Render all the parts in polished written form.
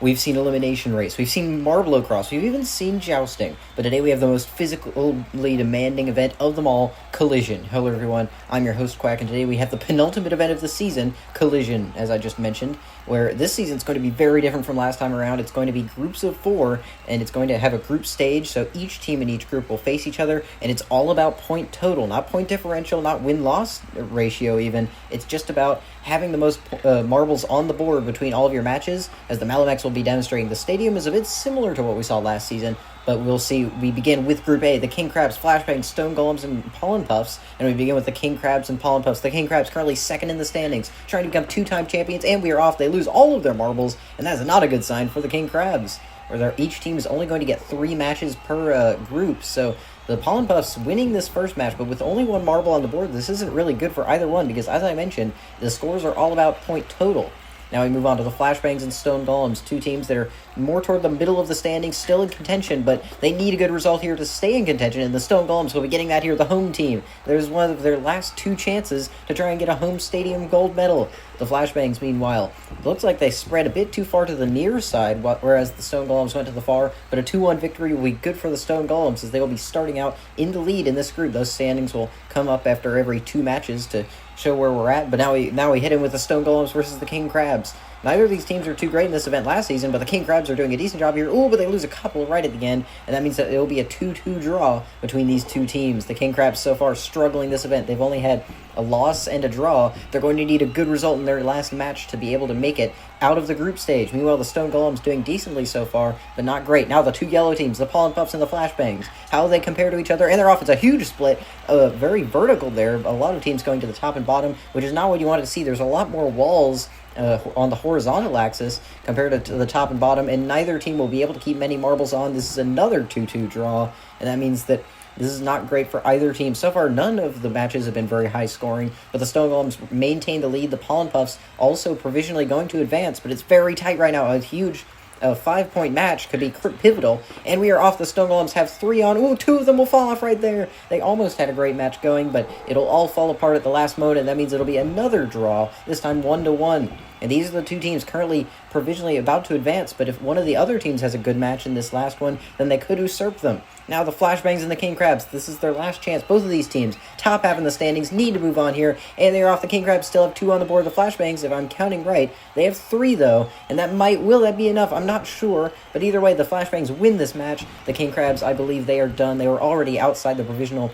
We've seen elimination race. We've seen marble lacrosse. We've even seen jousting. But today we have the most physically demanding event of them all, Collision. Hello everyone, I'm your host Quack, and today we have the penultimate event of the season, Collision, as I just mentioned, where this season's going to be very different from last time around. It's going to be groups of 4, and it's going to have a group stage, so each team in each group will face each other, and it's all about point total, not point differential, not win-loss ratio even. It's just about having the most marbles on the board between all of your matches, as the Malamex will be demonstrating. The stadium is a bit similar to what we saw last season, but we'll see. We begin with Group A, the King Crabs, Flashbangs, Stone Golems, and Pollen Puffs, and we begin with the King Crabs and Pollen Puffs. The King Crabs currently second in the standings, trying to become 2-time champions, and we are off. They lose all of their marbles, and that is not a good sign for the King Crabs, where each team is only going to get 3 matches per group, so the Pollen Puffs winning this first match, but with only 1 marble on the board, this isn't really good for either one, because as I mentioned, the scores are all about point total. Now we move on to the Flashbangs and Stone Golems, 2 teams that are more toward the middle of the standings, still in contention, but they need a good result here to stay in contention, and the Stone Golems will be getting that here, the home team. There's one of their last 2 chances to try and get a home stadium gold medal. The Flashbangs, meanwhile, it looks like they spread a bit too far to the near side, whereas the Stone Golems went to the far, but a 2-1 victory will be good for the Stone Golems, as they will be starting out in the lead in this group. Those standings will come up after every 2 matches to show where we're at, but now we hit him with the Stone Golems versus the King Crabs. Neither of these teams are too great in this event last season, but the King Crabs are doing a decent job here. Ooh, but they lose a couple right at the end, and that means that it will be a 2-2 draw between these 2 teams. The King Crabs so far struggling this event. They've only had a loss and a draw. They're going to need a good result in their last match to be able to make it out of the group stage. Meanwhile, the Stone Golems doing decently so far, but not great. Now the 2 yellow teams, the Pollen Puffs and the Flashbangs. How they compare to each other and their offense. A huge split, very vertical there. A lot of teams going to the top and bottom, which is not what you wanted to see. There's a lot more walls on the horizontal axis compared to the top and bottom, and neither team will be able to keep many marbles on. This is another 2-2 draw, and that means that this is not great for either team. So far, none of the matches have been very high scoring, but the Stone Golems maintain the lead. The Pollen Puffs also provisionally going to advance, but it's very tight right now. A huge 5-point match could be pivotal, and we are off. The Stone Golems have 3 on. Ooh, 2 of them will fall off right there. They almost had a great match going, but it'll all fall apart at the last moment, and that means it'll be another draw, this time 1-1. And these are the 2 teams currently provisionally about to advance, but if one of the other teams has a good match in this last one, then they could usurp them. Now the Flashbangs and the King Crabs, this is their last chance. Both of these teams, top half in the standings, need to move on here, and they're off. The King Crabs still have 2 on the board. The Flashbangs, if I'm counting right, they have 3 though, and will that be enough? I'm not sure, but either way, the Flashbangs win this match. The King Crabs, I believe they are done. They were already outside the provisional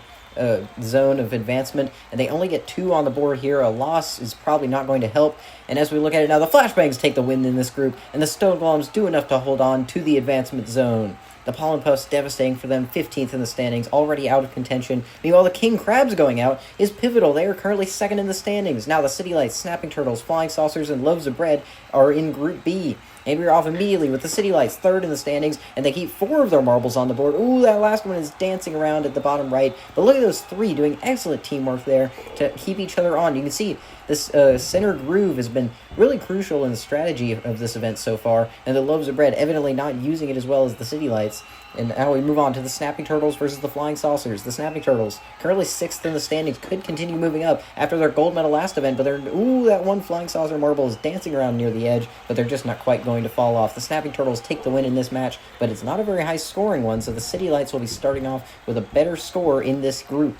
zone of advancement, and they only get 2 on the board here. A loss is probably not going to help, and as we look at it now, the Flashbangs take the win in this group, and the Stone Golems do enough to hold on to the advancement zone. The Pollen Puffs, devastating for them, 15th in the standings, already out of contention. Meanwhile, the King Crabs going out is pivotal. They are currently 2nd in the standings. Now the City Lights, Snapping Turtles, Flying Saucers, and Loaves of Bread are in Group B. And we're off immediately with the City Lights, 3rd in the standings, and they keep 4 of their marbles on the board. Ooh, that last one is dancing around at the bottom right. But look at those 3 doing excellent teamwork there to keep each other on. You can see this center groove has been really crucial in the strategy of this event so far, and the Loaves of Bread evidently not using it as well as the City Lights. And now we move on to the Snapping Turtles versus the Flying Saucers. The Snapping Turtles, currently 6th in the standings, could continue moving up after their gold medal last event, but that one Flying Saucer marble is dancing around near the edge, but they're just not quite going to fall off. The Snapping Turtles take the win in this match, but it's not a very high scoring one, so the City Lights will be starting off with a better score in this group.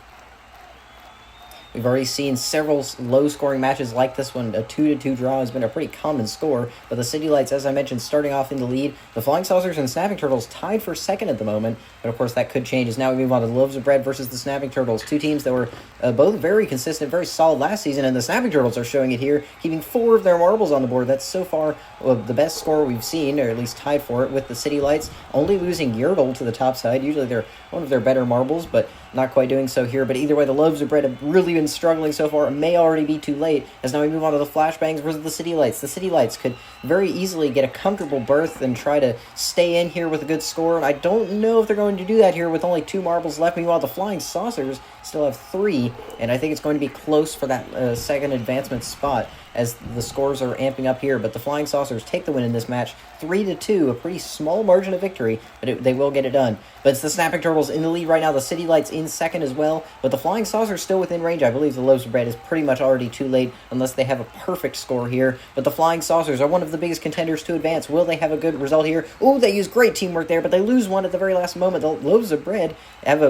We've already seen several low-scoring matches like this one. A 2-2 draw has been a pretty common score, but the City Lights, as I mentioned, starting off in the lead. The Flying Saucers and Snapping Turtles tied for 2nd at the moment, but of course that could change as now we move on to the Loaves of Bread versus the Snapping Turtles. 2 teams that were both very consistent, very solid last season, and the Snapping Turtles are showing it here, keeping 4 of their marbles on the board. That's so far the best score we've seen, or at least tied for it, with the City Lights only losing Yertle to the top side. Usually they're one of their better marbles, but not quite doing so here. But either way, the Loaves of Bread have really been struggling so far. It may already be too late, as now we move on to the Flashbangs versus the City Lights. The City Lights could very easily get a comfortable berth and try to stay in here with a good score, and I don't know if they're going to do that here with only 2 marbles left. Meanwhile, the Flying Saucers still have 3, and I think it's going to be close for that 2nd advancement spot. as the scores are amping up here. But the Flying Saucers take the win in this match, 3-2, a pretty small margin of victory, but they will get it done. But it's the Snapping Turtles in the lead right now. The City Lights in second as well, but the Flying Saucers still within range. I believe the Loaves of Bread is pretty much already too late unless they have a perfect score here. But the Flying Saucers are one of the biggest contenders to advance. Will they have a good result here? Oh, they use great teamwork there, but they lose one at the very last moment. The Loaves of Bread have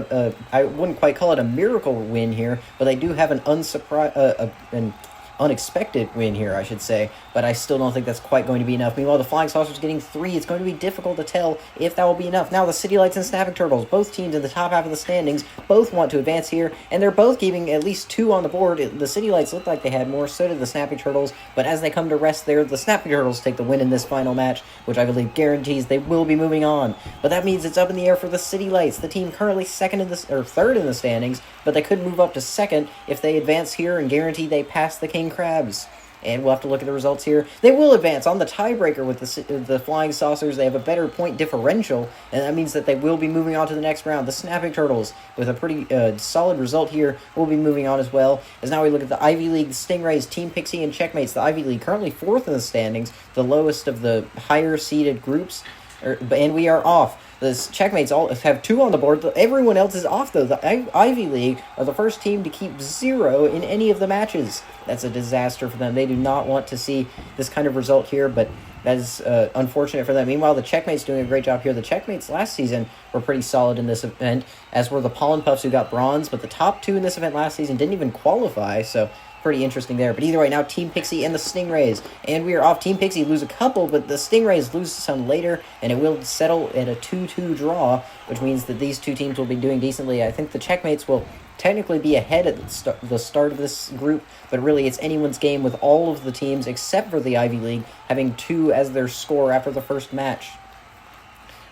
I wouldn't quite call it a miracle win here, but they do have an unexpected win here, I should say, but I still don't think that's quite going to be enough. Meanwhile, the Flying Saucers getting 3. It's going to be difficult to tell if that will be enough. Now, the City Lights and Snapping Turtles, both teams in the top half of the standings, both want to advance here, and they're both keeping at least 2 on the board. The City Lights looked like they had more, so did the Snapping Turtles, but as they come to rest there, the Snapping Turtles take the win in this final match, which I believe guarantees they will be moving on. But that means it's up in the air for the City Lights, the team currently third in the standings, but they could move up to second if they advance here and guarantee they pass the King Crabs. And we'll have to look at the results here. They will advance on the tiebreaker with the Flying Saucers. They have a better point differential, and that means that they will be moving on to the next round. The Snapping Turtles, with a pretty solid result here, will be moving on as well. As now we look at the Ivy League, the Stingrays, Team Pixie, and Checkmates. The Ivy League currently 4th in the standings, the lowest of the higher-seeded groups, and we are off. The Checkmates all have 2 on the board. Everyone else is off, though. The Ivy League are the first team to keep 0 in any of the matches. That's a disaster for them. They do not want to see this kind of result here, but that is unfortunate for them. Meanwhile, the Checkmates doing a great job here. The Checkmates last season were pretty solid in this event, as were the Pollen Puffs, who got bronze, but the top 2 in this event last season didn't even qualify, so pretty interesting there. But either way, now Team Pixie and the Stingrays. And we are off. Team Pixie lose a couple, but the Stingrays lose some later, and it will settle at a 2-2 draw, which means that these 2 teams will be doing decently. I think the Checkmates will technically be ahead at the start of this group, but really it's anyone's game with all of the teams except for the Ivy League having 2 as their score after the first match.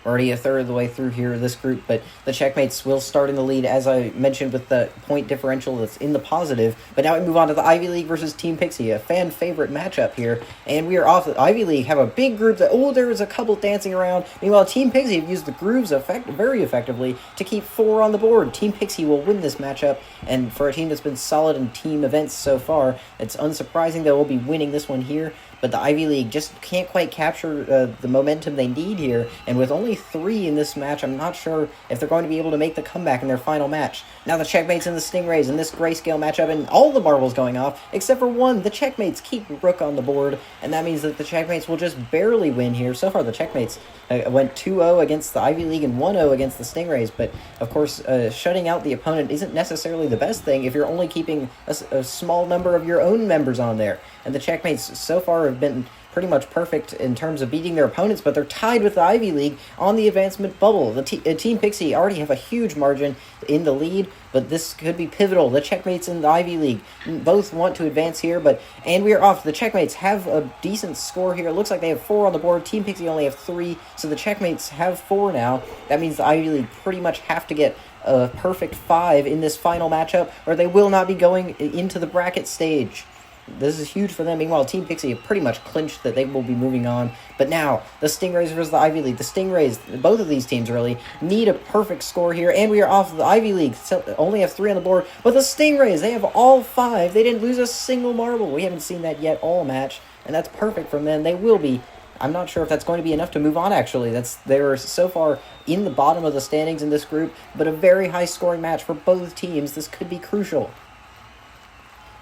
Already a third of the way through here, this group, but the Checkmates will start in the lead, as I mentioned, with the point differential that's in the positive. But now we move on to the Ivy League versus Team Pixie, a fan-favorite matchup here, and we are off. The Ivy League have a big group that, there is a couple dancing around. Meanwhile, Team Pixie have used the grooves very effectively to keep 4 on the board. Team Pixie will win this matchup, and for a team that's been solid in team events so far, it's unsurprising they will be winning this one here. But the Ivy League just can't quite capture the momentum they need here, and with only 3 in this match, I'm not sure if they're going to be able to make the comeback in their final match. Now the Checkmates and the Stingrays in this grayscale matchup, and all the marbles going off, except for one. The Checkmates keep Rook on the board, and that means that the Checkmates will just barely win here. So far, the Checkmates went 2-0 against the Ivy League and 1-0 against the Stingrays, but of course, shutting out the opponent isn't necessarily the best thing if you're only keeping a small number of your own members on there. And the Checkmates so far have been pretty much perfect in terms of beating their opponents, but they're tied with the Ivy League on the advancement bubble. The Team Pixie already have a huge margin in the lead, but this could be pivotal. The Checkmates and the Ivy League both want to advance here, and we are off. The Checkmates have a decent score here. It looks like they have 4 on the board. Team Pixie only have 3, so the Checkmates have 4 now. That means the Ivy League pretty much have to get a perfect 5 in this final matchup, or they will not be going into the bracket stage. This is huge for them. Meanwhile, Team Pixie have pretty much clinched that they will be moving on. But now, the Stingrays versus the Ivy League. The Stingrays, both of these teams really, need a perfect score here. And we are off the Ivy League. So only have 3 on the board. But the Stingrays, they have all 5. They didn't lose a single marble. We haven't seen that yet all match. And that's perfect from them. They will be. I'm not sure if that's going to be enough to move on, actually. They're so far in the bottom of the standings in this group. But a very high-scoring match for both teams. This could be crucial.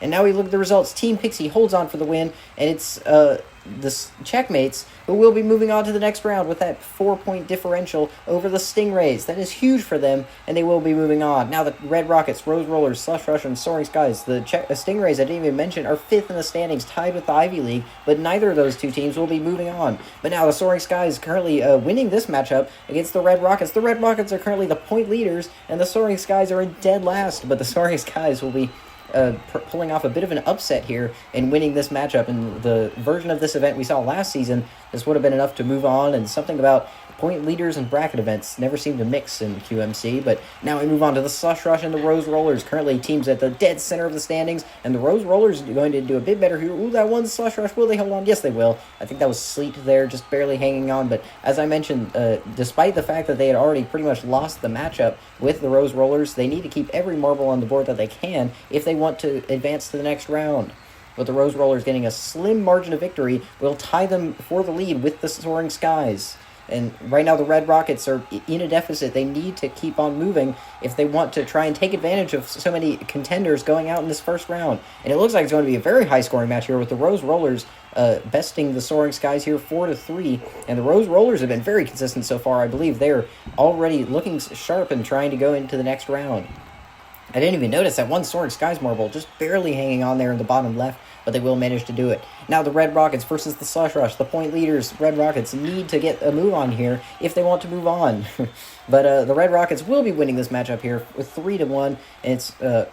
And now we look at the results. Team Pixie holds on for the win, and it's the Checkmates who will be moving on to the next round with that 4-point differential over the Stingrays. That is huge for them, and they will be moving on. Now the Red Rockets, Rose Rollers, Slush Rush, and Soaring Skies, the Stingrays I didn't even mention, are 5th in the standings, tied with the Ivy League, but neither of those 2 teams will be moving on. But now the Soaring Skies currently winning this matchup against the Red Rockets. The Red Rockets are currently the point leaders, and the Soaring Skies are in dead last, but the Soaring Skies will be pulling off a bit of an upset here and winning this matchup. In the version of this event we saw last season, this would have been enough to move on, and something about point leaders and bracket events never seem to mix in QMC. But now we move on to the Slush Rush and the Rose Rollers, currently teams at the dead center of the standings, and the Rose Rollers are going to do a bit better here. Ooh, that one Slush Rush, will they hold on? Yes, they will. I think that was Sleet there, just barely hanging on, but as I mentioned, despite the fact that they had already pretty much lost the matchup with the Rose Rollers, they need to keep every marble on the board that they can if they want to advance to the next round. but the Rose Rollers getting a slim margin of victory will tie them for the lead with the Soaring Skies. And right now the Red Rockets are in a deficit. They need to keep on moving if they want to try and take advantage of so many contenders going out in this first round. And it looks like it's going to be a very high-scoring match here with the Rose Rollers besting the Soaring Skies here 4-3. And the Rose Rollers have been very consistent so far. I believe they're already looking sharp and trying to go into the next round. I didn't even notice that one Soaring Skies marble just barely hanging on there in the bottom left, but they will manage to do it. Now the Red Rockets versus the Slush Rush. The point leaders, Red Rockets, need to get a move on here if they want to move on. But the Red Rockets will be winning this matchup here with 3-1. And it's a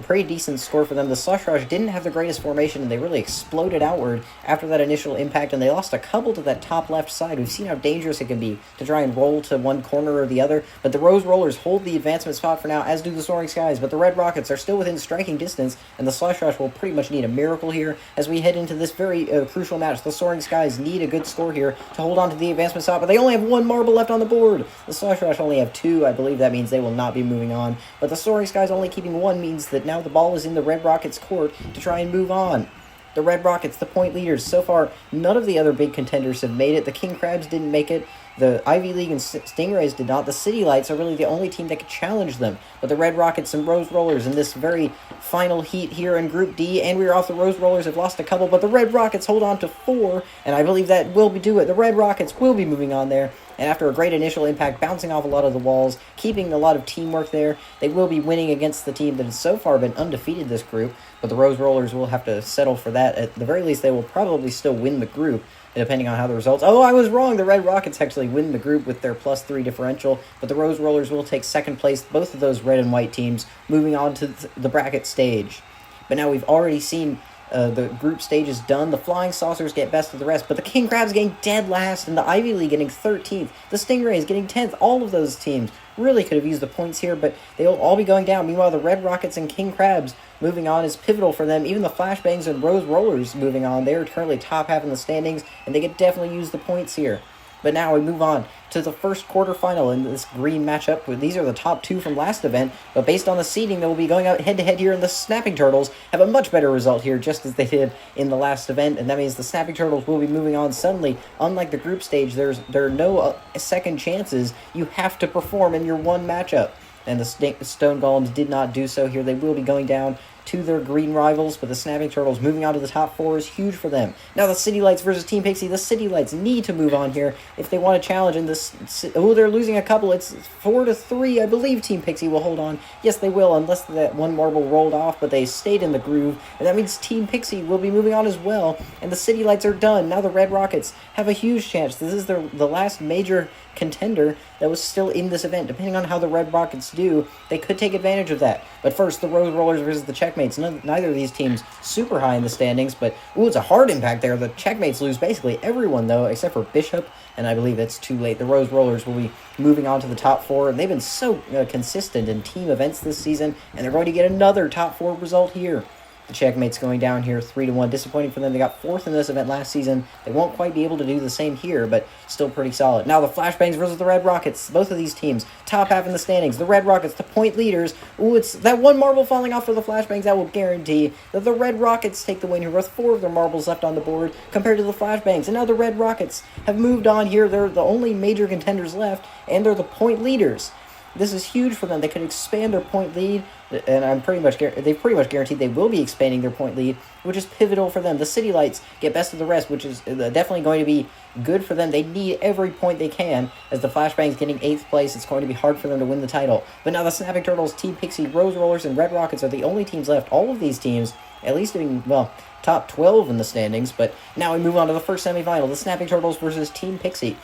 pretty decent score for them. The Slush Rush didn't have the greatest formation, and they really exploded outward after that initial impact, and they lost a couple to that top left side. We've seen how dangerous it can be to try and roll to one corner or the other, but the Rose Rollers hold the advancement spot for now, as do the Soaring Skies, but the Red Rockets are still within striking distance, and the Slush Rush will pretty much need a miracle here as we head into this very crucial match. The Soaring Skies need a good score here to hold on to the advancement spot, but they only have one marble left on the board. The Slush Rush only have 2. I believe that means they will not be moving on, but the Soaring Skies only keeping 1 means that now the ball is in the Red Rockets' court to try and move on. The Red Rockets, the point leaders, so far none of the other big contenders have made it. The King Crabs didn't make it. The Ivy League and Stingrays did not. The City Lights are really the only team that could challenge them. But the Red Rockets and Rose Rollers in this very final heat here in Group D, and we're off. The Rose Rollers have lost a couple, but the Red Rockets hold on to 4, and I believe that will do it. The Red Rockets will be moving on there, and after a great initial impact, bouncing off a lot of the walls, keeping a lot of teamwork there, they will be winning against the team that has so far been undefeated this group, but the Rose Rollers will have to settle for that. At the very least, they will probably still win the group, depending on how the results... Oh, I was wrong! The Red Rockets actually win the group with their +3 differential, but the Rose Rollers will take second place, both of those red and white teams, moving on to the bracket stage. But now we've already seen the group stage is done. The Flying Saucers get best of the rest, but the King Crabs getting dead last, and the Ivy League getting 13th. The Stingrays getting 10th. All of those teams really could have used the points here, but they'll all be going down. Meanwhile, the Red Rockets and King Crabs moving on is pivotal for them. Even the Flashbangs and Rose Rollers moving on. They're currently top half in the standings, and they could definitely use the points here. But now we move on to the first quarterfinal in this green matchup. These are the top 2 from last event, but based on the seeding, they will be going out head-to-head here, and the Snapping Turtles have a much better result here, just as they did in the last event, and that means the Snapping Turtles will be moving on suddenly. Unlike the group stage, there are no second chances. You have to perform in your one matchup, and the Stone Golems did not do so here. They will be going down to their green rivals, but the Snapping Turtles moving on to the top 4 is huge for them. Now the City Lights versus Team Pixie. The City Lights need to move on here if they want to challenge in this. Oh, they're losing a couple. It's 4-3. I believe Team Pixie will hold on. Yes, they will, unless that one marble rolled off, but they stayed in the groove, and that means Team Pixie will be moving on as well, and the City Lights are done. Now the Red Rockets have a huge chance. This is the last major contender that was still in this event. Depending on how the Red Rockets do, they could take advantage of that. But first, the Rose Rollers versus the Checkmates. Neither of these teams super high in the standings, but ooh, it's a hard impact there. The Checkmates lose basically everyone, though, except for Bishop, and I believe that's too late. The Rose Rollers will be moving on to the top 4, and they've been so consistent in team events this season, and they're going to get another top 4 result here. The Checkmates going down here 3-1. Disappointing for them. They got 4th in this event last season. They won't quite be able to do the same here, but still pretty solid. Now the Flashbangs versus the Red Rockets. Both of these teams top half in the standings. The Red Rockets, the point leaders. Ooh, it's that one marble falling off for the Flashbangs. That will guarantee that the Red Rockets take the win here with 4 of their marbles left on the board compared to the Flashbangs. And now the Red Rockets have moved on here. They're the only major contenders left, and they're the point leaders. This is huge for them. They could expand their point lead, and they've pretty much guaranteed they will be expanding their point lead, which is pivotal for them. The City Lights get best of the rest, which is definitely going to be good for them. They need every point they can, as the Flashbangs getting 8th place. It's going to be hard for them to win the title. But now the Snapping Turtles, Team Pixie, Rose Rollers, and Red Rockets are the only teams left. All of these teams, at least doing, well, top 12 in the standings. But now we move on to the first semifinal, the Snapping Turtles versus Team Pixie.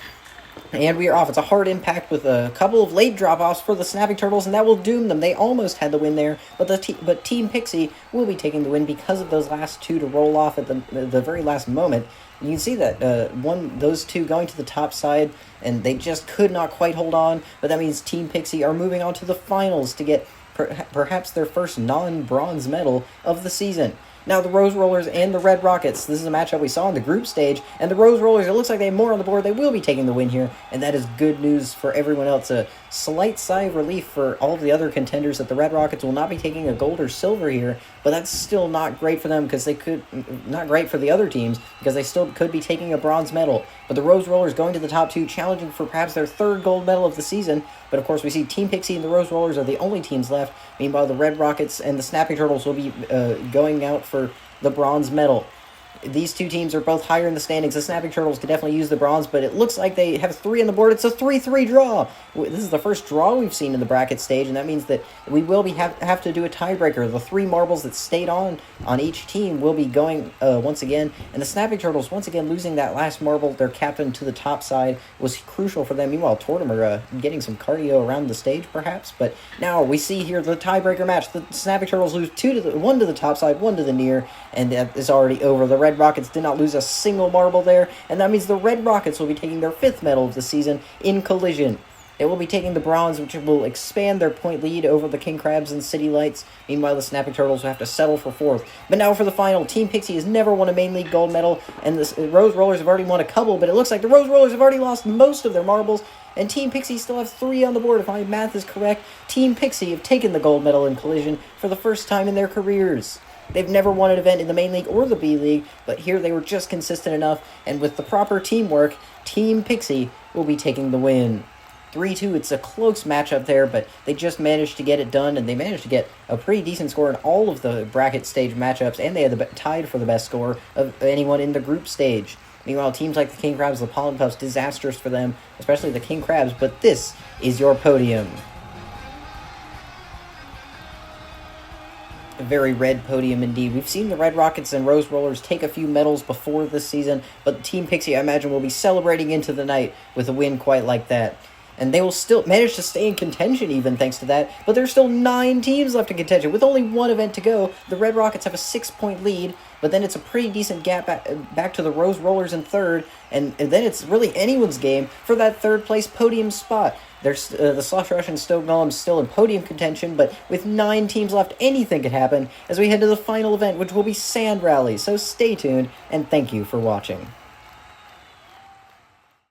And we are off. It's a hard impact with a couple of late drop-offs for the Snapping Turtles, and that will doom them. They almost had the win there, but Team Pixie will be taking the win because of those last 2 to roll off at the very last moment. You can see that those 2 going to the top side, and they just could not quite hold on, but that means Team Pixie are moving on to the finals to get perhaps their first non-bronze medal of the season. Now the Rose Rollers and the Red Rockets. This is a matchup we saw in the group stage, and the Rose Rollers, it looks like they have more on the board. They will be taking the win here, and that is good news for everyone else. A slight sigh of relief for all of the other contenders that the Red Rockets will not be taking a gold or silver here, but that's still not great for them because they could, not great for the other teams because they still could be taking a bronze medal. But the Rose Rollers going to the top two, challenging for perhaps their third gold medal of the season. But of course, we see Team Pixie and the Rose Rollers are the only teams left. Meanwhile, the Red Rockets and the Snapping Turtles will be going out for the bronze medal. These two teams are both higher in the standings. The Snapping Turtles could definitely use the bronze, but it looks like they have 3 on the board. It's a 3-3 draw. This is the first draw we've seen in the bracket stage, and that means that we will have to do a tiebreaker. The 3 marbles that stayed on each team will be going once again, and the Snapping Turtles, once again, losing that last marble, their captain to the top side, was crucial for them. Meanwhile, Tortimer getting some cardio around the stage, perhaps, but now we see here the tiebreaker match. The Snapping Turtles lose 1 to the top side, 1 to the near, and that is already over. The Red Rockets did not lose a single marble there, and that means the Red Rockets will be taking their 5th medal of the season in Collision. They will be taking the bronze, which will expand their point lead over the King Crabs and City Lights. Meanwhile, the Snapping Turtles will have to settle for 4th. But now for the final. Team Pixie has never won a main league gold medal, and the Rose Rollers have already won a couple, but it looks like the Rose Rollers have already lost most of their marbles, and Team Pixie still have 3 on the board. If my math is correct, Team Pixie have taken the gold medal in Collision for the first time in their careers. They've never won an event in the main league or the B League, but here they were just consistent enough, and with the proper teamwork, Team Pixie will be taking the win. 3-2, it's a close matchup there, but they just managed to get it done, and they managed to get a pretty decent score in all of the bracket stage matchups, and they had tied for the best score of anyone in the group stage. Meanwhile, teams like the King Crabs, the Pollen Puffs, disastrous for them, especially the King Crabs, but this is your podium. A very red podium indeed. We've seen the Red Rockets and Rose Rollers take a few medals before this season, but Team Pixie, I imagine, will be celebrating into the night with a win quite like that. And they will still manage to stay in contention even thanks to that, but there's still 9 teams left in contention. With only 1 event to go, the Red Rockets have a 6-point lead, but then it's a pretty decent gap back to the Rose Rollers in 3rd, and then it's really anyone's game for that 3rd place podium spot. There's the Slush Rush and Stone Golem still in podium contention, but with 9 teams left, anything could happen as we head to the final event, which will be Sand Rally. So stay tuned, and thank you for watching.